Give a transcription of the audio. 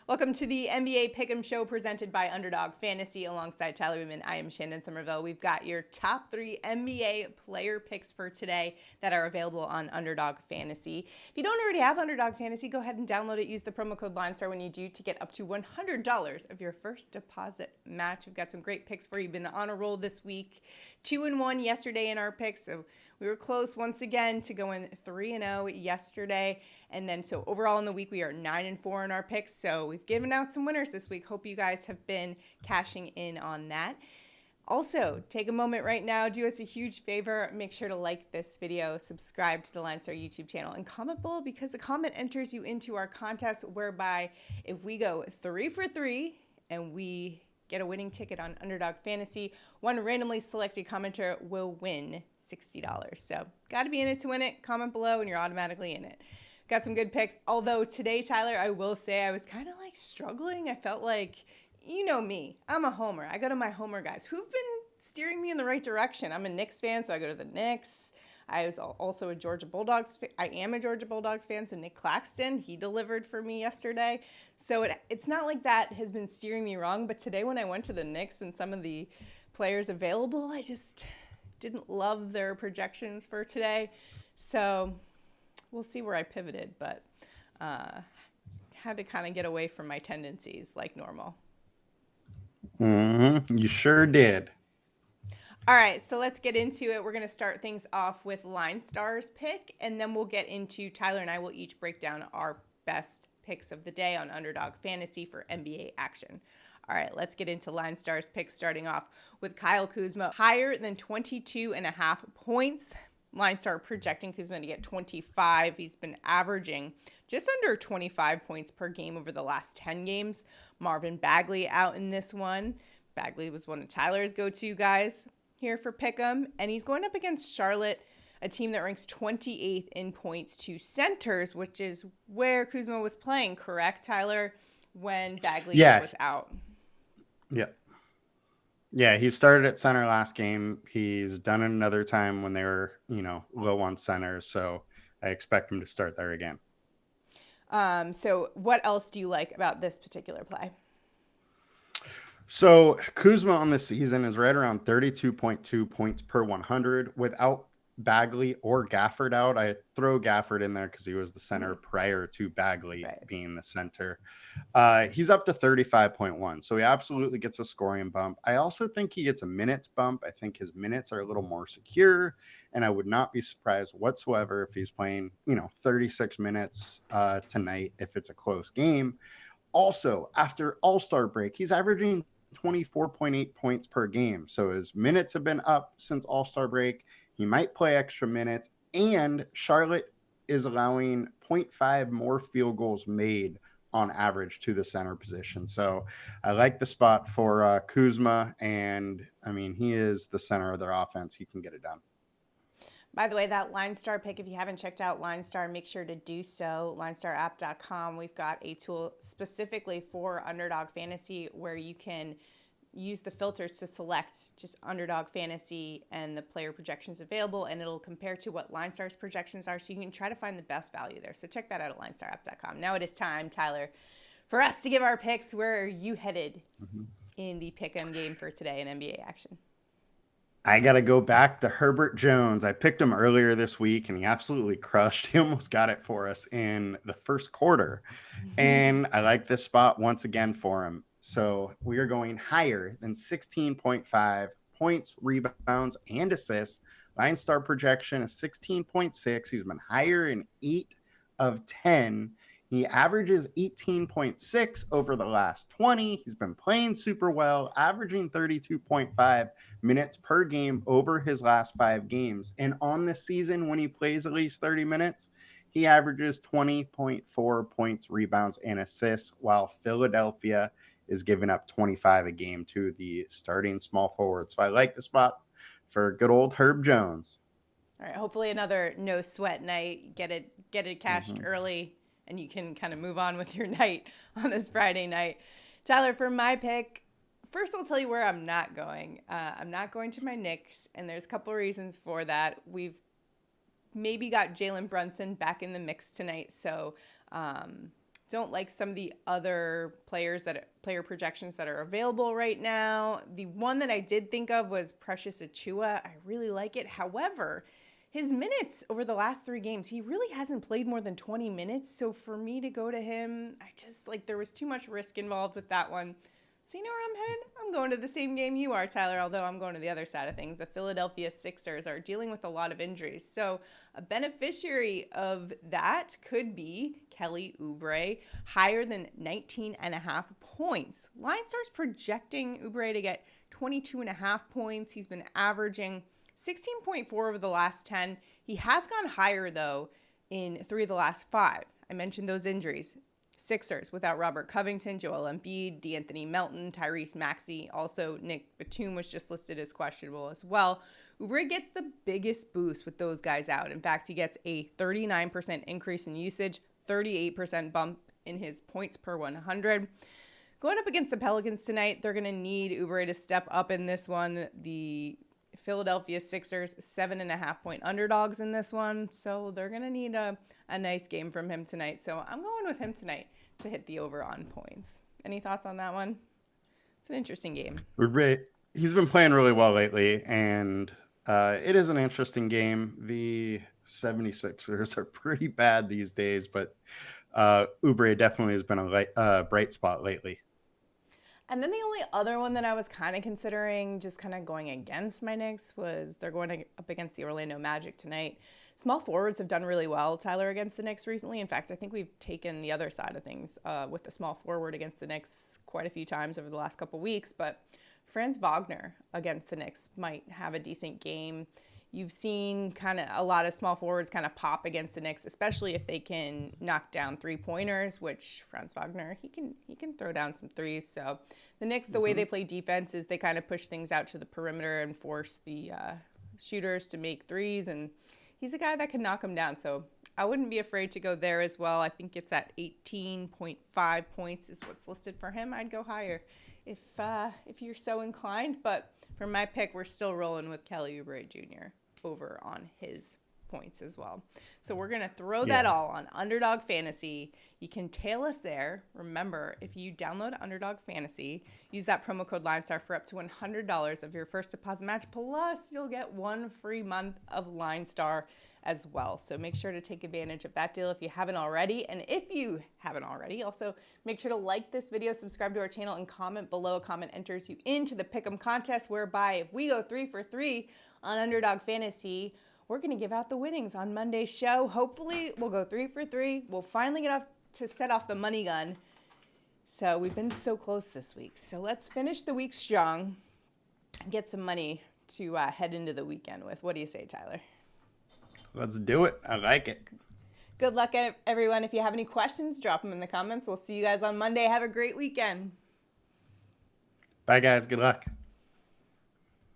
Welcome to the NBA Pick'em Show presented by Underdog Fantasy alongside Tyler Wiemann. I am Shannon Sommerville. We've got your top 3 NBA player picks for today that are available on Underdog Fantasy. If you don't already have Underdog Fantasy, go ahead and download it. Use the promo code LineStar when you do to get up to $100 of your first deposit match. We've got some great picks for you. Been on a roll this week. 2-1 yesterday in our picks, so we were close once again to going 3-0 yesterday. And then so overall in the week, we are 9-4 in our picks. So we've given out some winners this week. Hope you guys have been cashing in on that. Also, take a moment right now, do us a huge favor, make sure to like this video, subscribe to the LineStar YouTube channel, and comment below because a comment enters you into our contest whereby if we go 3 for 3 and we get a winning ticket on Underdog Fantasy, one randomly selected commenter will win $60. So got to be in it to win it. Comment below and you're automatically in it. Got some good picks. Although today, Tyler, I will say I was kind of like struggling. I felt like, you know me, I'm a homer. I go to my homer guys who've been steering me in the right direction. I'm a Knicks fan, so I go to the Knicks. I was also a Georgia Bulldogs fan. I am a Georgia Bulldogs fan, so Nick Claxton, he delivered for me yesterday. So it's not like that has been steering me wrong, but today when I went to the Knicks and some of the players available, I just didn't love their projections for today. So we'll see where I pivoted, but had to kind of get away from my tendencies like normal. You sure did. All right, so let's get into it. We're going to start things off with LineStar's pick, and then we'll get into Tyler and I will each break down our best picks of the day on Underdog Fantasy for NBA action. All right, let's get into LineStar's picks, starting off with Kyle Kuzma, higher than 22.5 points. LineStar projecting Kuzma to get 25. He's been averaging just under 25 points per game over the last 10 games. Marvin Bagley out in this one. Bagley was one of Tyler's go-to guys here for Pick'em, and he's going up against Charlotte, a team that ranks 28th in points to centers, which is where Kuzma was playing, correct, Tyler, when Bagley was out? Yeah, he started at center last game. He's done it another time when they were, low on center, so I expect him to start there again. So what else do you like about this particular play? So Kuzma on this season is right around 32.2 points per 100 without Bagley or Gafford out. I throw Gafford in there because he was the center prior to Bagley being the center. He's up to 35.1, so he absolutely gets a scoring bump. I also think he gets a minutes bump. I think his minutes are a little more secure, and I would not be surprised whatsoever if he's playing, 36 minutes tonight if it's a close game. Also, after All-Star break, he's averaging 24.8 points per game. So his minutes have been up since All-Star break. He might play extra minutes, and Charlotte is allowing 0.5 more field goals made on average to the center position. So I like the spot for Kuzma, and I mean, he is the center of their offense. He can get it done. By the way, that LineStar pick, if you haven't checked out LineStar, make sure to do so. LineStarApp.com. We've got a tool specifically for Underdog Fantasy where you can use the filters to select just Underdog Fantasy and the player projections available, and it'll compare to what LineStar's projections are, so you can try to find the best value there. So check that out at LineStarApp.com. Now it is time, Tyler, for us to give our picks. Where are you headed in the Pick'em game for today in NBA action? I got to go back to Herbert Jones. I picked him earlier this week, and he absolutely crushed. He almost got it for us in the first quarter. And I like this spot once again for him. So we are going higher than 16.5 points, rebounds, and assists. LineStar projection is 16.6. He's been higher in 8 of 10. He averages 18.6 over the last 20. He's been playing super well, averaging 32.5 minutes per game over his last 5 games. And on the season, when he plays at least 30 minutes, he averages 20.4 points, rebounds, and assists, while Philadelphia is giving up 25 a game to the starting small forward. So I like the spot for good old Herb Jones. All right, hopefully another no sweat night. Get it cashed early, and you can kind of move on with your night on this Friday night. Tyler, for my pick, first I'll tell you where I'm not going. I'm not going to my Knicks, and there's a couple of reasons for that. We've maybe got Jalen Brunson back in the mix tonight, so Don't like some of the other player projections that are available right now. The one that I did think of was Precious Achiuwa. I really like it. However, his minutes over the last 3 games, he really hasn't played more than 20 minutes. So for me to go to him, I just there was too much risk involved with that one. So you know where I'm headed? I'm going to the same game you are, Tyler, although I'm going to the other side of things. The Philadelphia Sixers are dealing with a lot of injuries. So a beneficiary of that could be Kelly Oubre, higher than 19.5 points. LineStar's projecting Oubre to get 22.5 points. He's been averaging 16.4 over the last 10. He has gone higher, though, in 3 of the last 5. I mentioned those injuries. Sixers without Robert Covington, Joel Embiid, D'Anthony Melton, Tyrese Maxey. Also, Nick Batum was just listed as questionable as well. Oubre gets the biggest boost with those guys out. In fact, he gets a 39% increase in usage, 38% bump in his points per 100. Going up against the Pelicans tonight, they're going to need Oubre to step up in this one. The Philadelphia Sixers, 7.5-point underdogs in this one. So they're going to need a nice game from him tonight. So I'm going with him tonight to hit the over on points. Any thoughts on that one? It's an interesting game. He's been playing really well lately, and it is an interesting game. The 76ers are pretty bad these days, but Oubre definitely has been a bright spot lately. And then the only other one that I was kind of considering just kind of going against my Knicks was they're going up against the Orlando Magic tonight. Small forwards have done really well, Tyler, against the Knicks recently. In fact, I think we've taken the other side of things with the small forward against the Knicks quite a few times over the last couple weeks. But Franz Wagner against the Knicks might have a decent game. You've seen kind of a lot of small forwards kind of pop against the Knicks, especially if they can knock down 3-pointers, which Franz Wagner, he can throw down some threes. So the Knicks, the way they play defense is they kind of push things out to the perimeter and force the shooters to make threes. And he's a guy that can knock them down. So I wouldn't be afraid to go there as well. I think it's at 18.5 points is what's listed for him. I'd go higher if you're so inclined. But for my pick, we're still rolling with Kelly Oubre Jr. over on his points as well. So we're going to throw that all on Underdog Fantasy. You can tail us there. Remember, if you download Underdog Fantasy, use that promo code LineStar for up to $100 of your first deposit match. Plus, you'll get 1 free month of LineStar as well. So make sure to take advantage of that deal if you haven't already. And if you haven't already, also make sure to like this video, subscribe to our channel, and comment below. A comment enters you into the Pick'em contest, whereby if we go 3 for 3 on Underdog Fantasy, we're going to give out the winnings on Monday's show. Hopefully, we'll go 3 for 3. We'll finally get off to set off the money gun. So we've been so close this week. So let's finish the week strong and get some money to head into the weekend with. What do you say, Tyler? Let's do it. I like it. Good luck, everyone. If you have any questions, drop them in the comments. We'll see you guys on Monday. Have a great weekend. Bye, guys. Good luck.